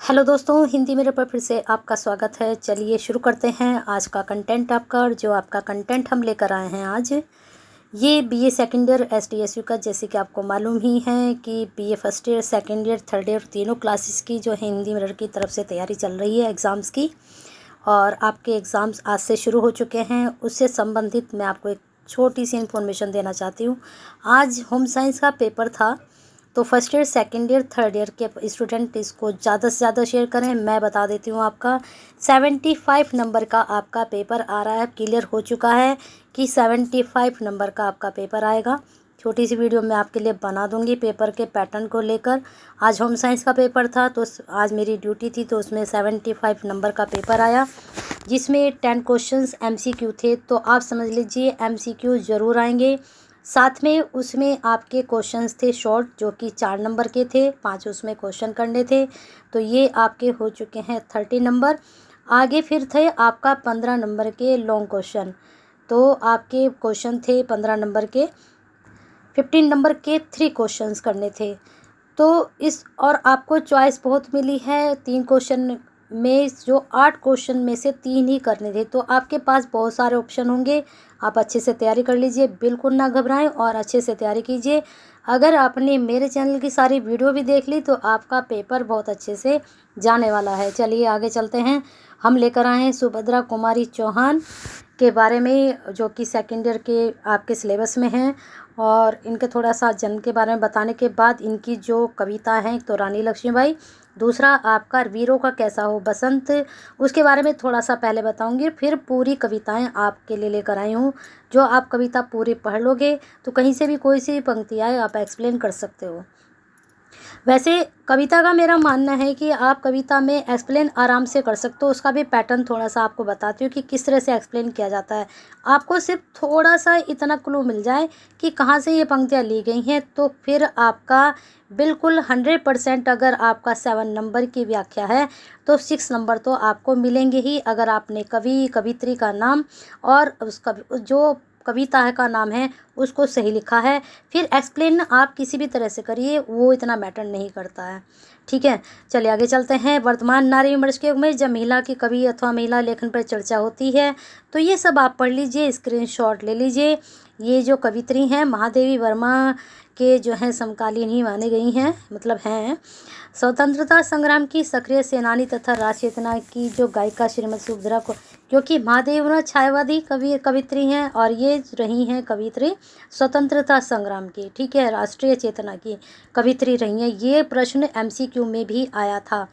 Hello दोस्तों, हिंदी मेरे पर फिर से आपका स्वागत है। चलिए शुरू करते हैं आज का कंटेंट आपका। और जो आपका कंटेंट हम लेकर आए हैं आज, ये बीए सेकेंड ईयर एसटीएसयू का, जैसे कि आपको मालूम ही है कि BA first year, second year, third year तीनों क्लासेस की जो है हिंदी मिरर की तरफ से तैयारी चल रही है एग्ज़ाम्स की। और आपके एग्ज़ाम्स आज से शुरू हो चुके हैं। उससे संबंधित मैं आपको एक छोटी सी इन्फॉर्मेशन देना चाहती हूँ। आज होम साइंस का पेपर था, तो first year, second year, third year के स्टूडेंट इसको ज़्यादा से ज़्यादा शेयर करें। मैं बता देती हूँ, आपका 75 नंबर का आपका पेपर आ रहा है। क्लियर हो चुका है कि 75 नंबर का आपका पेपर आएगा। छोटी सी वीडियो मैं आपके लिए बना दूंगी पेपर के पैटर्न को लेकर। आज होम साइंस का पेपर था, तो आज मेरी ड्यूटी थी, तो उसमें 75 नंबर का पेपर आया, जिसमें 10 क्वेश्चंस एमसीक्यू थे। तो आप समझ लीजिए एमसीक्यू ज़रूर आएंगे। साथ में उसमें आपके क्वेश्चंस थे शॉर्ट, जो कि 4 नंबर के थे, 5 उसमें क्वेश्चन करने थे। तो ये आपके हो चुके हैं 30 नंबर। आगे फिर थे आपका 15 नंबर के लॉन्ग क्वेश्चन। तो आपके क्वेश्चन थे 15 नंबर के। 15 नंबर के 3 क्वेश्चंस करने थे। तो इस और आपको चॉइस बहुत मिली है। 3 क्वेश्चन में जो 8 क्वेश्चन में से 3 ही करने थे, तो आपके पास बहुत सारे ऑप्शन होंगे। आप अच्छे से तैयारी कर लीजिए, बिल्कुल ना घबराएं और अच्छे से तैयारी कीजिए। अगर आपने मेरे चैनल की सारी वीडियो भी देख ली, तो आपका पेपर बहुत अच्छे से जाने वाला है। चलिए आगे चलते हैं। हम लेकर आए हैं सुभद्रा कुमारी चौहान के बारे में, जो कि सेकेंड ईयर के आपके सिलेबस में हैं। और इनके थोड़ा सा जन्म के बारे में बताने के बाद इनकी जो कविता है, एक तो रानी लक्ष्मीबाई, दूसरा आपका वीरों का कैसा हो बसंत, उसके बारे में थोड़ा सा पहले बताऊंगी। फिर पूरी कविताएं आपके लिए लेकर आई हूँ। जो आप कविता पूरी पढ़ लोगे, तो कहीं से भी कोई सी भी पंक्ति आए आप एक्सप्लेन कर सकते हो। वैसे कविता का मेरा मानना है कि आप कविता में एक्सप्लेन आराम से कर सकते हो। उसका भी पैटर्न थोड़ा सा आपको बताती हूँ कि किस तरह से एक्सप्लेन किया जाता है। आपको सिर्फ थोड़ा सा इतना क्लू मिल जाए कि कहाँ से ये पंक्तियाँ ली गई हैं, तो फिर आपका बिल्कुल 100%, अगर आपका 7 नंबर की व्याख्या है तो 6 नंबर तो आपको मिलेंगे ही, अगर आपने कवि कवित्री का नाम और उसका जो कविता है का नाम है उसको सही लिखा है। फिर एक्सप्लेन आप किसी भी तरह से करिए, वो इतना मैटर नहीं करता है। ठीक है, चलिए आगे चलते हैं। वर्तमान नारी विमर्श के युग में जब महिला की कवि अथवा महिला लेखन पर चर्चा होती है, तो ये सब आप पढ़ लीजिए, स्क्रीनशॉट ले लीजिए। ये जो कवित्री हैं महादेवी वर्मा के जो हैं समकालीन ही मानी गई हैं, मतलब हैं। स्वतंत्रता संग्राम की सक्रिय सेनानी तथा राष्ट्र चेतना की जो गायिका श्रीमती सुभद्रा को, क्योंकि महादेवी वर्मा छायावादी कवित्री हैं और ये रही हैं कवित्री स्वतंत्रता संग्राम की, ठीक है, राष्ट्रीय चेतना की कवित्री रही हैं। ये प्रश्न एमसीक्यू में भी आया था।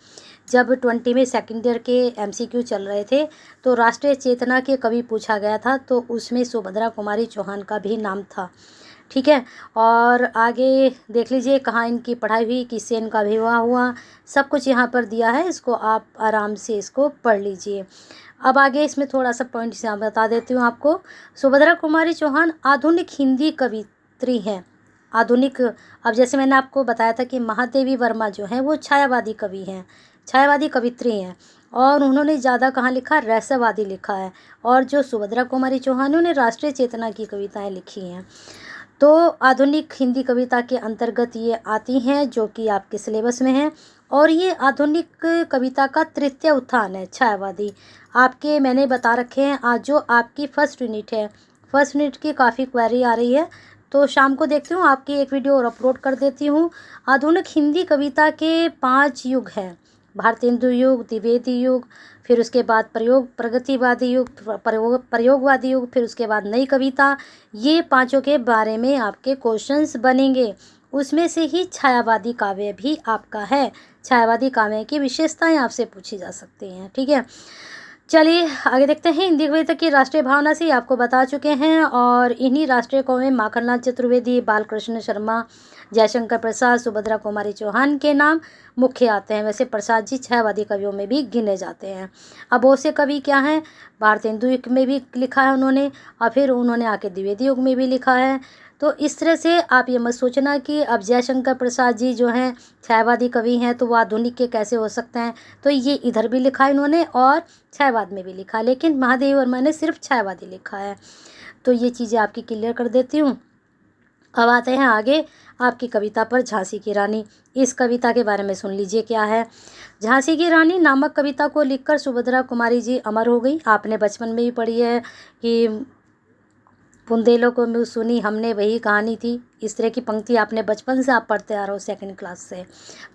जब 20 में सेकेंड ईयर के एमसीक्यू चल रहे थे, तो राष्ट्रीय चेतना के कवि पूछा गया था, तो उसमें सुभद्रा कुमारी चौहान का भी नाम था। ठीक है, और आगे देख लीजिए कहाँ इनकी पढ़ाई हुई, किससे इनका विवाह हुआ, सब कुछ यहाँ पर दिया है। इसको आप आराम से इसको पढ़ लीजिए। अब आगे इसमें थोड़ा सा पॉइंट से मैं बता देती हूँ आपको। सुभद्रा कुमारी चौहान आधुनिक हिंदी कवित्री हैं। आधुनिक, अब जैसे मैंने आपको बताया था कि महादेवी वर्मा जो हैं वो छायावादी कवि हैं, छायावादी कवित्री हैं। और उन्होंने ज़्यादा कहाँ लिखा, रहस्यवादी लिखा है। और जो सुभद्रा कुमारी चौहान है, उन्होंने राष्ट्रीय चेतना की कविताएं लिखी हैं। तो आधुनिक हिंदी कविता के अंतर्गत ये आती हैं, जो कि आपके सिलेबस में है। और ये आधुनिक कविता का तृतीय उत्थान है, छायावादी। आपके मैंने बता रखे हैं। आज जो आपकी फर्स्ट यूनिट है, फर्स्ट यूनिट की काफ़ी क्वेरी आ रही है, तो शाम को देखती हूँ आपकी एक वीडियो और अपलोड कर देती हूँ। आधुनिक हिंदी कविता के 5 युग हैं, भारतेंदु युग, द्विवेदी युग, फिर उसके बाद प्रगतिवादी युग, प्रयोगवादी युग, फिर उसके बाद नई कविता। ये पांचों के बारे में आपके क्वेश्चंस बनेंगे। उसमें से ही छायावादी काव्य भी आपका है। छायावादी काव्य की विशेषताएं आपसे पूछी जा सकती हैं। ठीक है, चलिए आगे देखते हैं। हिंदी कविता की राष्ट्रीय भावना से आपको बता चुके हैं। और इन्हीं राष्ट्रीय कवियों में माखनलाल चतुर्वेदी, बालकृष्ण शर्मा, जयशंकर प्रसाद, सुभद्रा कुमारी चौहान के नाम मुख्य आते हैं। वैसे प्रसाद जी छायावादी कवियों में भी गिने जाते हैं। अब बहुत से कवि क्या हैं, भारतेंदु युग में भी लिखा है उन्होंने, और फिर उन्होंने आके द्विवेदी युग में भी लिखा है। तो इस तरह से आप ये मत सोचना कि अब जयशंकर प्रसाद जी जो हैं छायावादी कवि हैं, तो वो आधुनिक के कैसे हो सकते हैं। तो ये इधर भी लिखा है इन्होंने और छायावाद में भी लिखा, लेकिन महादेवी वर्मा ने सिर्फ छायावादी लिखा है। तो ये चीज़ें आपकी क्लियर कर देती हूँ। अब आते हैं आगे आपकी कविता पर, झांसी की रानी। इस कविता के बारे में सुन लीजिए क्या है। झांसी की रानी नामक कविता को लिखकर सुभद्रा कुमारी जी अमर हो गई। आपने बचपन में भी पढ़ी है कि बुंदेलों को मुँह सुनी हमने वही कहानी थी। इस तरह की पंक्ति आपने बचपन से आप पढ़ते आ रहे हो, सेकंड क्लास से।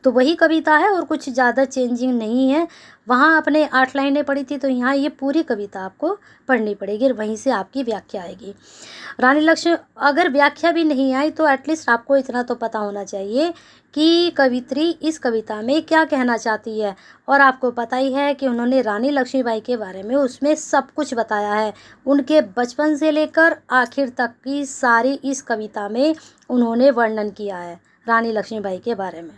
तो वही कविता है और कुछ ज़्यादा चेंजिंग नहीं है। वहाँ आपने 8 लाइनें पढ़ी थी, तो यहाँ ये पूरी कविता आपको पढ़नी पड़ेगी और वहीं से आपकी व्याख्या आएगी। रानी लक्ष्मी, अगर व्याख्या भी नहीं आई तो एटलीस्ट आपको इतना तो पता होना चाहिए कि कवित्री इस कविता में क्या कहना चाहती है। और आपको पता ही है कि उन्होंने रानी लक्ष्मीबाई के बारे में उसमें सब कुछ बताया है। उनके बचपन से लेकर आखिर तक की सारी इस कविता में उन्होंने वर्णन किया है रानी लक्ष्मीबाई के बारे में।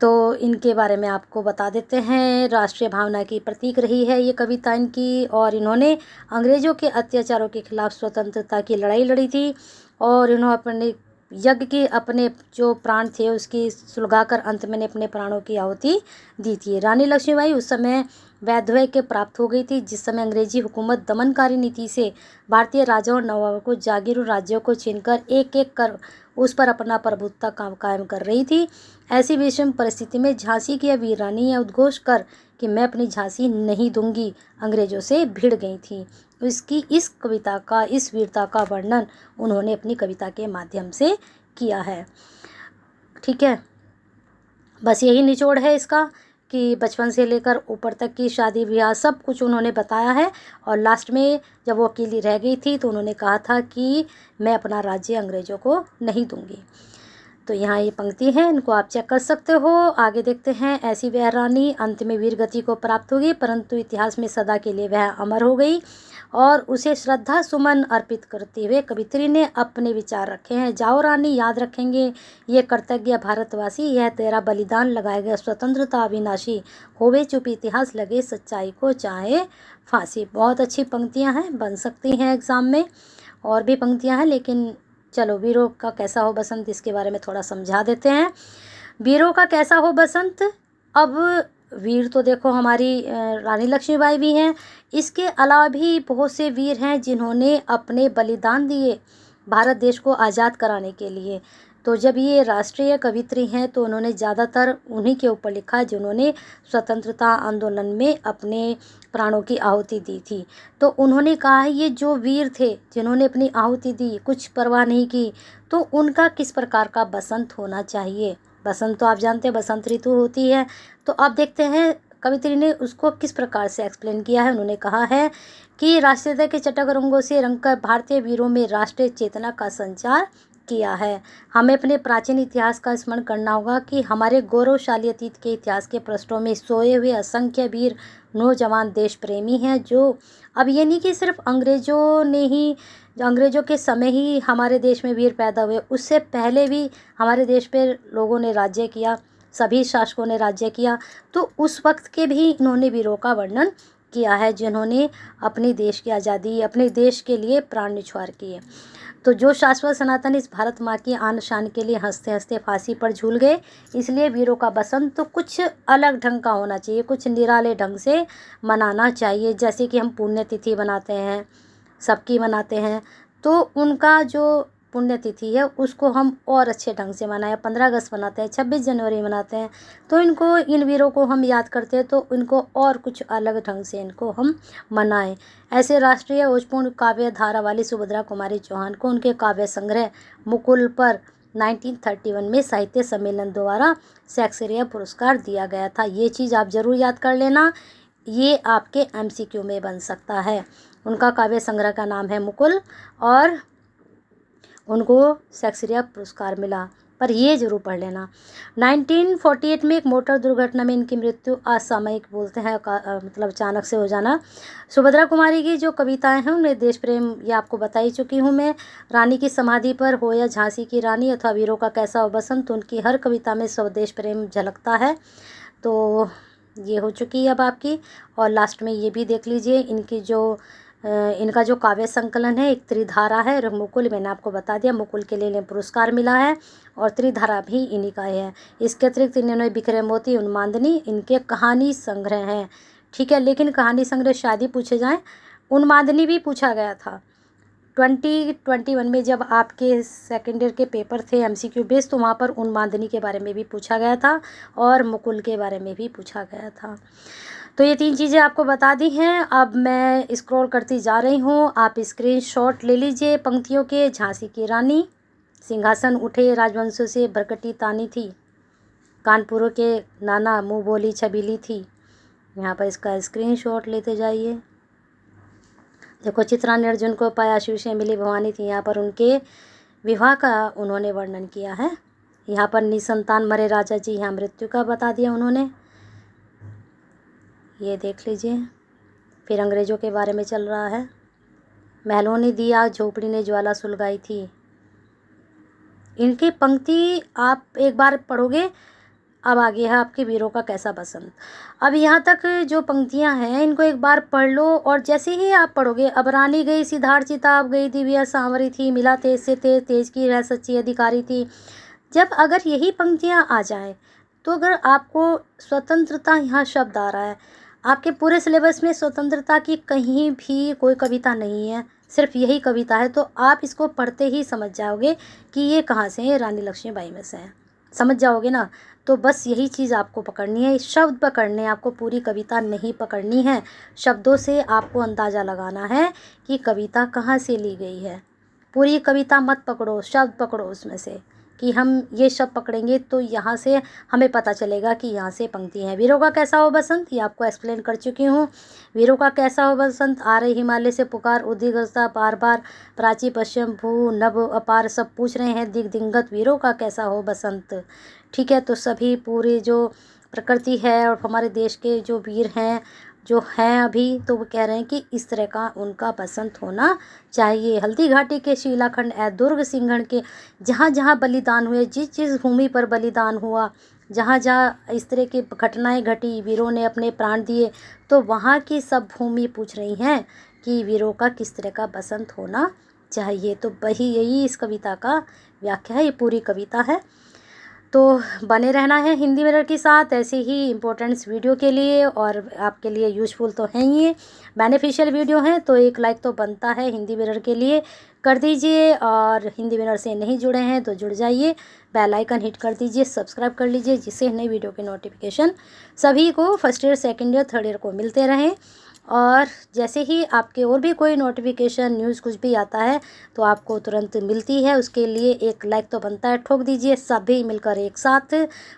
तो इनके बारे में आपको बता देते हैं। राष्ट्रीय भावना की प्रतीक रही है ये कविता इनकी, और इन्होंने अंग्रेज़ों के अत्याचारों के खिलाफ स्वतंत्रता की लड़ाई लड़ी थी। और इन्होंने अपने यज्ञ के अपने जो प्राण थे उसकी सुलगाकर अंत में अपने प्राणों की आहुति दी थी। रानी लक्ष्मीबाई उस समय वैधव्य के प्राप्त हो गई थी, जिस समय अंग्रेजी हुकूमत दमनकारी नीति से भारतीय राजाओं और नवाबों को जागीर राज्यों को छीनकर एक एक कर उस पर अपना प्रभुत्व कायम कर रही थी। ऐसी विषम परिस्थिति में झांसी की वीर रानी यह उद्घोष कर कि मैं अपनी झांसी नहीं दूंगी, अंग्रेजों से भिड़ गई थी। इसकी इस कविता का, इस वीरता का वर्णन उन्होंने अपनी कविता के माध्यम से किया है। ठीक है, बस यही निचोड़ है इसका कि बचपन से लेकर ऊपर तक की शादी ब्याह सब कुछ उन्होंने बताया है। और लास्ट में जब वो अकेली रह गई थी तो उन्होंने कहा था कि मैं अपना राज्य अंग्रेज़ों को नहीं दूंगी। तो यहाँ ये पंक्ति है, इनको आप चेक कर सकते हो। आगे देखते हैं। ऐसी वह रानी अंत में वीर गति को प्राप्त होगी, परंतु इतिहास में सदा के लिए वह अमर हो गई। और उसे श्रद्धा सुमन अर्पित करते हुए कवित्री ने अपने विचार रखे हैं। जाओ रानी, याद रखेंगे ये कृतज्ञ भारतवासी, यह तेरा बलिदान लगाए गए स्वतंत्रता अविनाशी, होवे चुप इतिहास लगे सच्चाई को चाहे फांसी। बहुत अच्छी पंक्तियाँ हैं, बन सकती हैं एग्ज़ाम में। और भी पंक्तियाँ हैं, लेकिन चलो वीरों का कैसा हो बसंत इसके बारे में थोड़ा समझा देते हैं। वीरों का कैसा हो बसंत, अब वीर तो देखो हमारी रानी लक्ष्मीबाई भी हैं, इसके अलावा भी बहुत से वीर हैं जिन्होंने अपने बलिदान दिए भारत देश को आज़ाद कराने के लिए। तो जब ये राष्ट्रीय कवित्री हैं तो उन्होंने ज़्यादातर उन्हीं के ऊपर लिखा जिन्होंने स्वतंत्रता आंदोलन में अपने प्राणों की आहुति दी थी। तो उन्होंने कहा है ये जो वीर थे जिन्होंने अपनी आहुति दी, कुछ परवाह नहीं की, तो उनका किस प्रकार का बसंत होना चाहिए। बसंत तो आप जानते हैं बसंत ऋतु होती है। तो अब देखते हैं कवित्री ने उसको किस प्रकार से एक्सप्लेन किया है। उन्होंने कहा है कि राष्ट्रीयता के चटक रंगों से रंगकर भारतीय वीरों में राष्ट्रीय चेतना का संचार किया है। हमें अपने प्राचीन इतिहास का स्मरण करना होगा कि हमारे गौरवशाली अतीत के इतिहास के पृष्ठों में सोए हुए असंख्य वीर नौजवान देश प्रेमी हैं, जो अब ये नहीं कि सिर्फ अंग्रेज़ों के समय ही हमारे देश में वीर पैदा हुए, उससे पहले भी हमारे देश पे लोगों ने राज्य किया, सभी शासकों ने राज्य किया। तो उस वक्त के भी इन्होंने वीरों का वर्णन किया है जिन्होंने अपनी देश की आज़ादी, अपने देश के लिए प्राण न्यौछावर किए। तो जो शाश्वत सनातन इस भारत माँ की आन शान के लिए हंसते हंसते फांसी पर झूल गए, इसलिए वीरों का बसंत तो कुछ अलग ढंग का होना चाहिए, कुछ निराले ढंग से मनाना चाहिए। जैसे कि हम पुण्यतिथि बनाते हैं, सबकी मनाते हैं, तो उनका जो पुण्यतिथि है उसको हम और अच्छे ढंग से मनाएं। 15 अगस्त मनाते हैं, 26 जनवरी मनाते हैं, तो इनको, इन वीरों को हम याद करते हैं, तो इनको और कुछ अलग ढंग से इनको हम मनाएं। ऐसे राष्ट्रीय ओजपूर्ण काव्य धारा वाली सुभद्रा कुमारी चौहान को उनके काव्य संग्रह मुकुल पर 1931 में साहित्य सम्मेलन द्वारा शेक्सपियर पुरस्कार दिया गया था। ये चीज़ आप ज़रूर याद कर लेना, ये आपके MCQ में बन सकता है। उनका काव्य संग्रह का नाम है मुकुल और उनको शेक्सपियर पुरस्कार मिला, पर ये जरूर पढ़ लेना। 1948 में एक मोटर दुर्घटना में इनकी मृत्यु असामयिक बोलते हैं, मतलब अचानक से हो जाना। सुभद्रा कुमारी की जो कविताएं हैं उनमें देश प्रेम ये आपको बता ही चुकी हूँ मैं। रानी की समाधि पर हो या झांसी की रानी अथवा वीरों का कैसा हो बसंत, उनकी हर कविता में स्वदेश प्रेम झलकता है। तो ये हो चुकी है अब आपकी। और लास्ट में ये भी देख लीजिए, इनका जो काव्य संकलन है एक त्रिधारा है और मुकुल, मैंने आपको बता दिया मुकुल के लिए इन्हें पुरस्कार मिला है और त्रिधारा भी इन्हीं का है। इसके अतिरिक्त इन्होंने बिखरे मोती, उन्मादनी इनके कहानी संग्रह हैं। ठीक है, लेकिन कहानी संग्रह शायद ही पूछे जाएँ, उन्मादनी भी पूछा गया था। 2021 में जब आपके सेकेंड ईयर के पेपर थे MCQ बेस, तो वहाँ पर उन्मादनी के बारे में भी पूछा गया था और मुकुल के बारे में भी पूछा गया था। तो ये 3 चीज़ें आपको बता दी हैं। अब मैं स्क्रॉल करती जा रही हूँ, आप स्क्रीनशॉट ले लीजिए पंक्तियों के। झांसी की रानी, सिंहासन उठे राजवंशों से भरकटी तानी थी, कानपुर के नाना मुँह बोली छबीली थी। यहाँ पर इसका स्क्रीनशॉट लेते जाइए। देखो, चित्रा ने अर्जुन को पाया, शिव से मिली भवानी थी। यहाँ पर उनके विवाह का उन्होंने वर्णन किया है। यहाँ पर निसंतान मरे राजा जी, यहाँ मृत्यु का बता दिया उन्होंने, ये देख लीजिए। फिर अंग्रेज़ों के बारे में चल रहा है। महलों ने दिया, झोपड़ी ने ज्वाला सुलगाई थी। इनकी पंक्ति आप एक बार पढ़ोगे। अब आगे है आपके वीरों का कैसा बसंत। अब यहाँ तक जो पंक्तियाँ हैं इनको एक बार पढ़ लो, और जैसे ही आप पढ़ोगे, अब रानी गई सिधार चिताब गई, दिव्या सांवरी थी, मिला तेज से तेज, तेज की रह सच्ची अधिकारी थी। जब अगर यही पंक्तियाँ आ जाएं, तो अगर आपको स्वतंत्रता, यहाँ शब्द आ रहा है, आपके पूरे सिलेबस में स्वतंत्रता की कहीं भी कोई कविता नहीं है, सिर्फ यही कविता है, तो आप इसको पढ़ते ही समझ जाओगे कि ये कहाँ से है, रानी लक्ष्मीबाई में से है। समझ जाओगे ना। तो बस यही चीज़ आपको पकड़नी है, शब्द पकड़ने, आपको पूरी कविता नहीं पकड़नी है। शब्दों से आपको अंदाज़ा लगाना है कि कविता कहाँ से ली गई है। पूरी कविता मत पकड़ो, शब्द पकड़ो उसमें से, कि हम ये शब्द पकड़ेंगे तो यहाँ से हमें पता चलेगा कि यहाँ से पंक्ति है। वीरों का कैसा हो बसंत, ये आपको एक्सप्लेन कर चुकी हूँ। वीरों का कैसा हो बसंत, आ रही हिमालय से पुकार, उदिगरता बार बार, प्राची पश्चिम भू नभ अपार, सब पूछ रहे हैं दिग दिगंत, वीरों का कैसा हो बसंत। ठीक है, तो सभी पूरी जो प्रकृति है और हमारे देश के जो वीर हैं, जो हैं अभी, तो वो कह रहे हैं कि इस तरह का उनका बसंत होना चाहिए। हल्दी घाटी के शिलाखंड ए दुर्ग सिंहण के, जहाँ जहाँ बलिदान हुए, जिस जिस भूमि पर बलिदान हुआ, जहाँ जहाँ इस तरह की घटनाएं घटी, वीरों ने अपने प्राण दिए, तो वहाँ की सब भूमि पूछ रही हैं कि वीरों का किस तरह का बसंत होना चाहिए। तो वही यही इस कविता का व्याख्या है, ये पूरी कविता है। तो बने रहना है हिंदी मिरर के साथ ऐसे ही इम्पोर्टेंट्स वीडियो के लिए, और आपके लिए यूज़फुल तो हैं ही, बेनिफिशियल वीडियो हैं, तो एक लाइक तो बनता है हिंदी मिरर के लिए, कर दीजिए। और हिंदी मिरर से नहीं जुड़े हैं तो जुड़ जाइए, बेल आइकन हिट कर दीजिए, सब्सक्राइब कर लीजिए, जिससे नई वीडियो के नोटिफिकेशन सभी को first year, second year, third year को मिलते रहें। और जैसे ही आपके और भी कोई नोटिफिकेशन, न्यूज़ कुछ भी आता है तो आपको तुरंत मिलती है। उसके लिए एक लाइक तो बनता है, ठोक दीजिए सभी मिलकर एक साथ,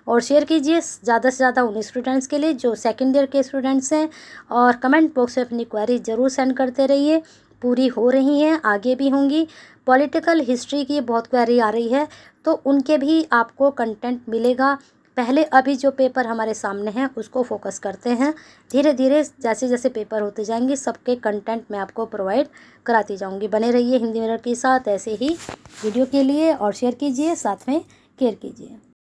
और शेयर कीजिए ज़्यादा से ज़्यादा उन स्टूडेंट्स के लिए जो सेकेंड ईयर के स्टूडेंट्स हैं। और कमेंट बॉक्स में अपनी क्वेरी ज़रूर सेंड करते रहिए, पूरी हो रही हैं, आगे भी होंगी। पॉलिटिकल हिस्ट्री की बहुत क्वेरी आ रही है, तो उनके भी आपको कंटेंट मिलेगा। पहले अभी जो पेपर हमारे सामने हैं उसको फोकस करते हैं, धीरे धीरे जैसे जैसे पेपर होते जाएंगे सबके कंटेंट मैं आपको प्रोवाइड कराती जाऊंगी। बने रहिए हिंदी मिरर के साथ ऐसे ही वीडियो के लिए, और शेयर कीजिए, साथ में केयर कीजिए।